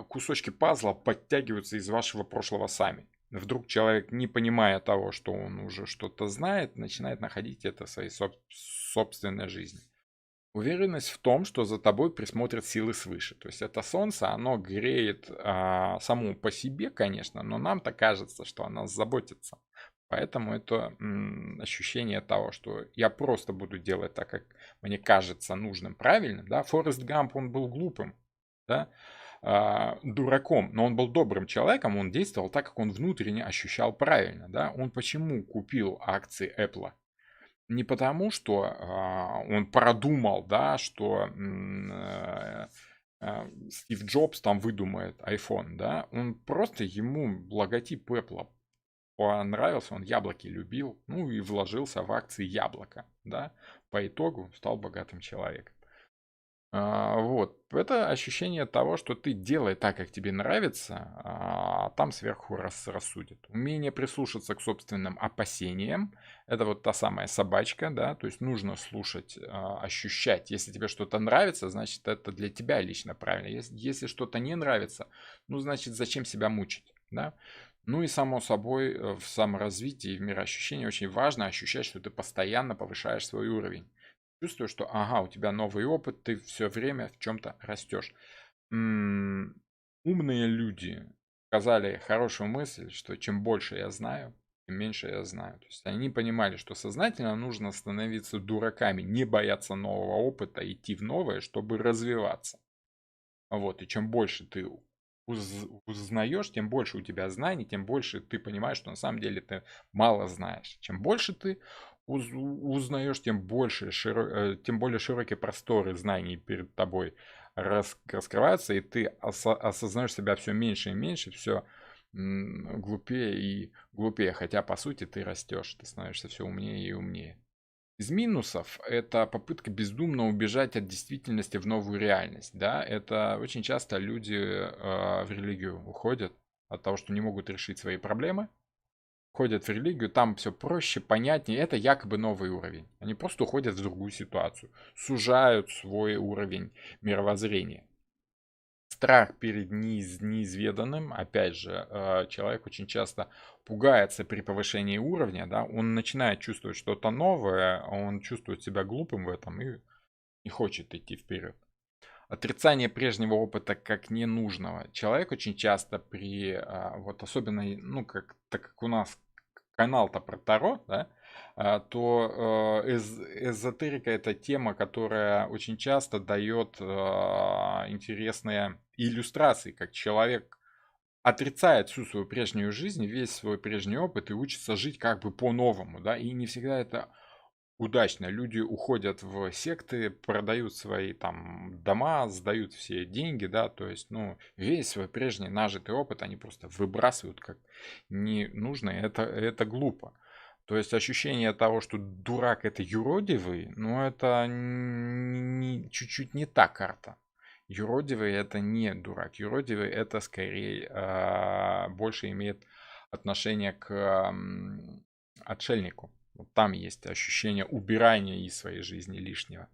кусочки пазла подтягиваются из вашего прошлого сами. Вдруг человек, не понимая того, что он уже что-то знает, начинает находить это в своей собственной жизни. Уверенность в том, что за тобой присмотрят силы свыше. То есть это солнце, оно греет само по себе, конечно, но нам-то кажется, что оно заботится. Поэтому это ощущение того, что я просто буду делать так, как мне кажется нужным, правильным. Да? Форест Гамп, он был глупым, да? Дураком, но он был добрым человеком, он действовал так, как он внутренне ощущал правильно. Да? Он почему купил акции Apple? Не потому, что он продумал, да, что Стив Джобс там выдумает iPhone, да, он просто, ему логотип Apple понравился, он яблоки любил, ну и вложился в акции яблока, да, по итогу стал богатым человеком. Вот, это ощущение того, что ты делай так, как тебе нравится, а там сверху рассудит. Умение прислушаться к собственным опасениям — это вот та самая собачка, да, то есть нужно слушать, ощущать. Если тебе что-то нравится, значит, это для тебя лично правильно. Если что-то не нравится, ну, значит, зачем себя мучить, да? Ну и само собой в саморазвитии, в мироощущении очень важно ощущать, что ты постоянно повышаешь свой уровень. Чувствую, что, ага, у тебя новый опыт, ты все время в чем-то растешь. Умные люди сказали хорошую мысль, что чем больше я знаю, тем меньше я знаю. То есть они понимали, что сознательно нужно становиться дураками, не бояться нового опыта, идти в новое, чтобы развиваться. Вот, и чем больше ты узнаешь, тем больше у тебя знаний, тем больше ты понимаешь, что на самом деле ты мало знаешь. Чем больше ты узнаешь, тем более широкие просторы знаний перед тобой раскрываются, и ты осознаешь себя все меньше и меньше, все глупее и глупее. Хотя, по сути, ты растешь, ты становишься все умнее и умнее. Из минусов это попытка бездумно убежать от действительности в новую реальность. Да? Это очень часто люди в религию уходят от того, что не могут решить свои проблемы. Ходят в религию, там все проще, понятнее. Это якобы новый уровень. Они просто уходят в другую ситуацию, сужают свой уровень мировоззрения. Страх перед неизведанным, опять же, человек очень часто пугается при повышении уровня, да, он начинает чувствовать что-то новое, он чувствует себя глупым в этом и не хочет идти вперед. Отрицание прежнего опыта как ненужного. Человек очень часто вот особенно, ну, так как у нас канал-то про Таро, да, то эзотерика — это тема, которая очень часто дает интересные иллюстрации, как человек отрицает всю свою прежнюю жизнь, весь свой прежний опыт и учится жить как бы по-новому, да, и не всегда это удачно. Люди уходят в секты, продают свои там дома, сдают все деньги, да, то есть, ну, весь свой прежний нажитый опыт они просто выбрасывают как ненужное, это глупо. То есть ощущение того, что дурак это юродивый, ну это чуть-чуть не та карта. Юродивый это не дурак. Юродивый это скорее больше имеет отношение к отшельнику. Вот там есть ощущение убирания из своей жизни лишнего.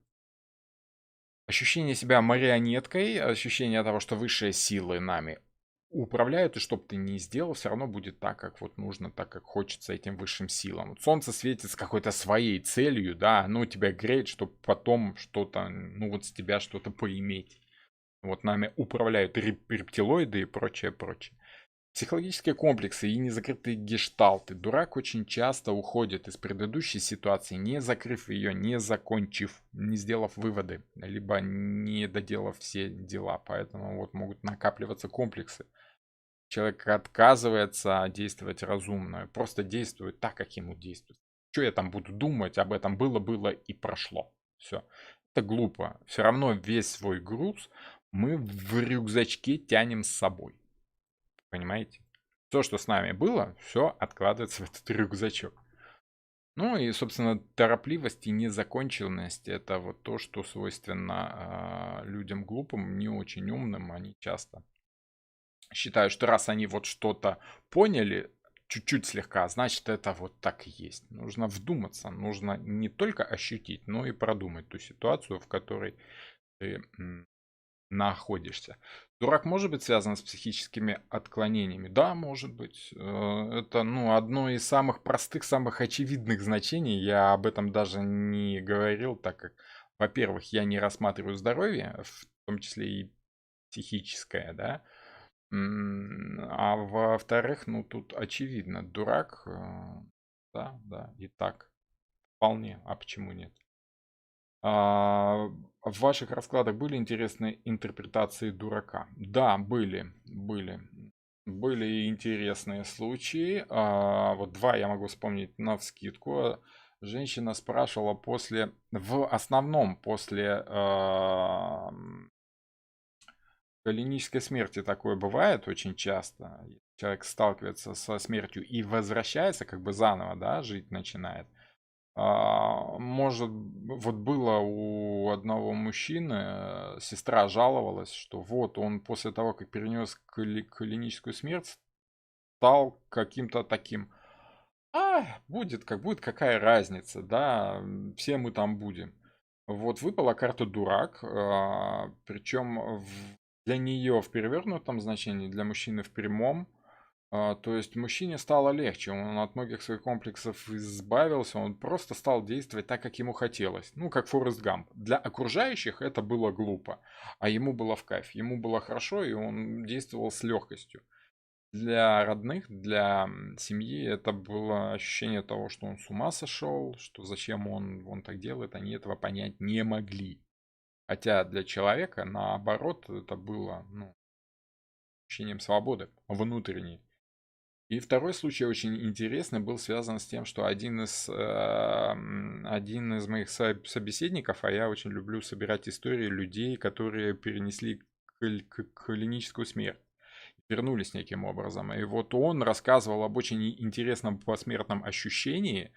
Ощущение себя марионеткой, ощущение того, что высшие силы нами управляют, и что бы ты ни сделал, все равно будет так, как вот нужно, так, как хочется этим высшим силам. Вот солнце светит с какой-то своей целью, да, оно тебя греет, чтобы потом что-то, ну вот с тебя что-то поиметь. Вот нами управляют рептилоиды и прочее, прочее. Психологические комплексы и незакрытые гештальты. Дурак очень часто уходит из предыдущей ситуации, не закрыв ее, не закончив, не сделав выводы, либо не доделав все дела. Поэтому вот могут накапливаться комплексы. Человек отказывается действовать разумно, просто действует так, как ему действует. Что я там буду думать, об этом было и прошло. Все. Это глупо. Все равно весь свой груз мы в рюкзачке тянем с собой. Понимаете? Все, что с нами было, все откладывается в этот рюкзачок. Ну и, собственно, торопливость и незаконченность — это вот то, что свойственно людям глупым, не очень умным. Они часто считают, что раз они вот что-то поняли, чуть-чуть слегка, значит это вот так и есть. Нужно вдуматься, нужно не только ощутить, но и продумать ту ситуацию, в которой ты находишься. Дурак может быть связан с психическими отклонениями? Да, может быть. Это, ну, одно из самых простых, самых очевидных значений. Я об этом даже не говорил, так как, во-первых, я не рассматриваю здоровье, в том числе и психическое, да. А во-вторых, ну, тут очевидно, дурак, да, и так, вполне, а почему нет? А, в ваших раскладах были интересные интерпретации дурака? Да, были. Были интересные случаи. Вот два я могу вспомнить навскидку. Женщина спрашивала в основном после клинической смерти такое бывает очень часто. Человек сталкивается со смертью и возвращается как бы заново, да, жить начинает. Может, вот было у одного мужчины, сестра жаловалась, что вот он после того, как перенес клиническую смерть, стал каким-то таким. Будет, как будет, какая разница, да, все мы там будем. Вот выпала карта дурак, причем для нее в перевернутом значении, для мужчины в прямом. То есть мужчине стало легче, он от многих своих комплексов избавился, он просто стал действовать так, как ему хотелось. Ну, как Форест Гамп. Для окружающих это было глупо, а ему было в кайф, ему было хорошо, и он действовал с легкостью. Для родных, для семьи это было ощущение того, что он с ума сошел, что зачем он так делает, они этого понять не могли. Хотя для человека, наоборот, это было, ну, ощущением свободы внутренней. И второй случай очень интересный был связан с тем, что один из моих собеседников, а я очень люблю собирать истории людей, которые перенесли клиническую смерть, вернулись неким образом. И вот он рассказывал об очень интересном посмертном ощущении.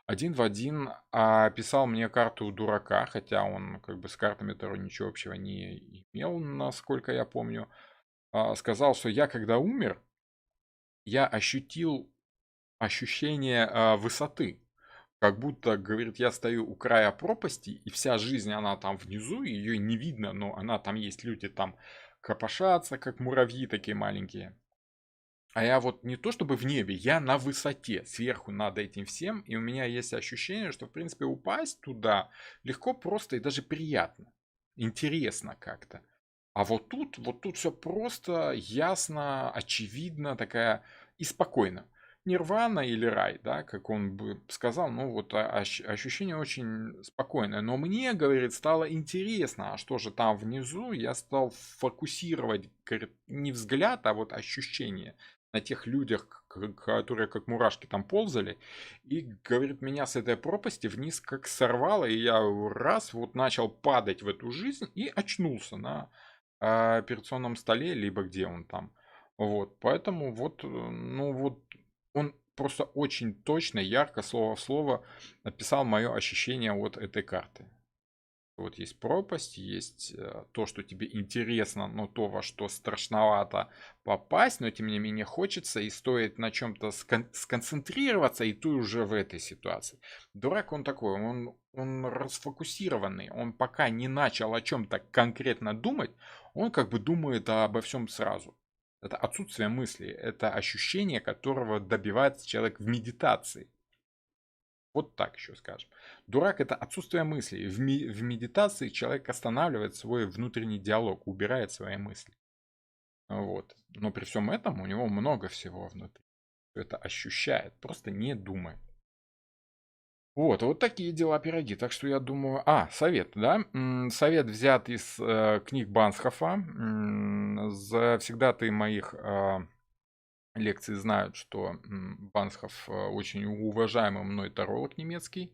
Один в один описал мне карту дурака, хотя он как бы с картами Таро ничего общего не имел, насколько я помню. Сказал, что я когда умер, я ощутил ощущение высоты. Как будто, говорит, я стою у края пропасти, и вся жизнь, она там внизу, ее не видно, но она там есть, люди там копошатся, как муравьи такие маленькие. А я вот не то чтобы в небе, я на высоте, сверху над этим всем, и у меня есть ощущение, что, в принципе, упасть туда легко, просто и даже приятно. Интересно как-то. А вот тут все просто, ясно, очевидно, такая и спокойно. нирвана или рай, да, как он бы сказал, ну вот ощущение очень спокойное. Но мне, говорит, стало интересно, а что же там внизу? Я стал фокусировать, говорит, не взгляд, а вот ощущение на тех людях, которые как мурашки там ползали. И, говорит, меня с этой пропасти вниз как сорвало, и я раз вот начал падать в эту жизнь и очнулся на операционном столе, либо где он там. Вот, поэтому вот, ну вот, он просто очень точно, ярко, слово в слово описал мое ощущение от этой карты. Вот есть пропасть, есть то, что тебе интересно, но то, во что страшновато попасть, но тем не менее хочется и стоит на чем-то сконцентрироваться, и ты уже в этой ситуации. Дурак он такой, он расфокусированный, он пока не начал о чем-то конкретно думать, он как бы думает обо всем сразу. Это отсутствие мысли, это ощущение, которого добивается человек в медитации. Вот так еще скажем. Дурак это отсутствие мыслей. В медитации человек останавливает свой внутренний диалог, убирает свои мысли. Вот. Но при всем этом у него много всего внутри. Это ощущает, просто не думает. Вот такие дела пироги. Так что я думаю... совет, да? Совет взят из книг Бансхофа. Завсегдатые моих лекций знают, что Бансхоф очень уважаемый мной таролог немецкий.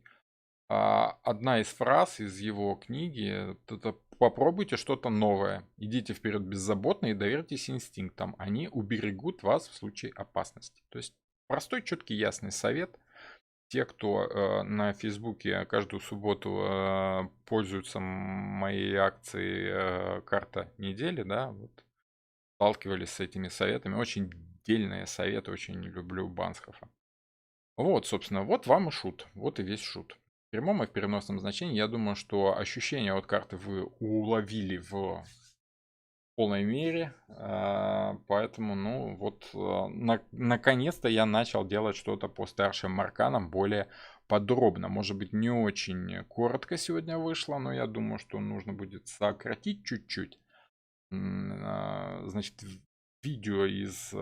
Одна из фраз из его книги это попробуйте что-то новое. Идите вперед беззаботно и доверьтесь инстинктам. Они уберегут вас в случае опасности. То есть простой, четкий, ясный совет. Те, кто на Фейсбуке каждую субботу пользуются моей акцией «Карта недели», да, вот, сталкивались с этими советами. Очень дельные советы, очень люблю Бансхофа. Вот, собственно, вот вам и шут. Вот и весь шут. В прямом и в переносном значении, я думаю, что ощущения от карты вы уловили в полной мере. Поэтому, ну, вот, наконец-то я начал делать что-то по старшим арканам более подробно. Может быть, не очень коротко сегодня вышло, но я думаю, что нужно будет сократить чуть-чуть. Значит, видео из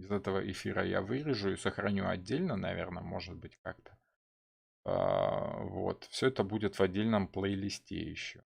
этого эфира я вырежу и сохраню отдельно, наверное, может быть, как-то. Вот. Все это будет в отдельном плейлисте еще.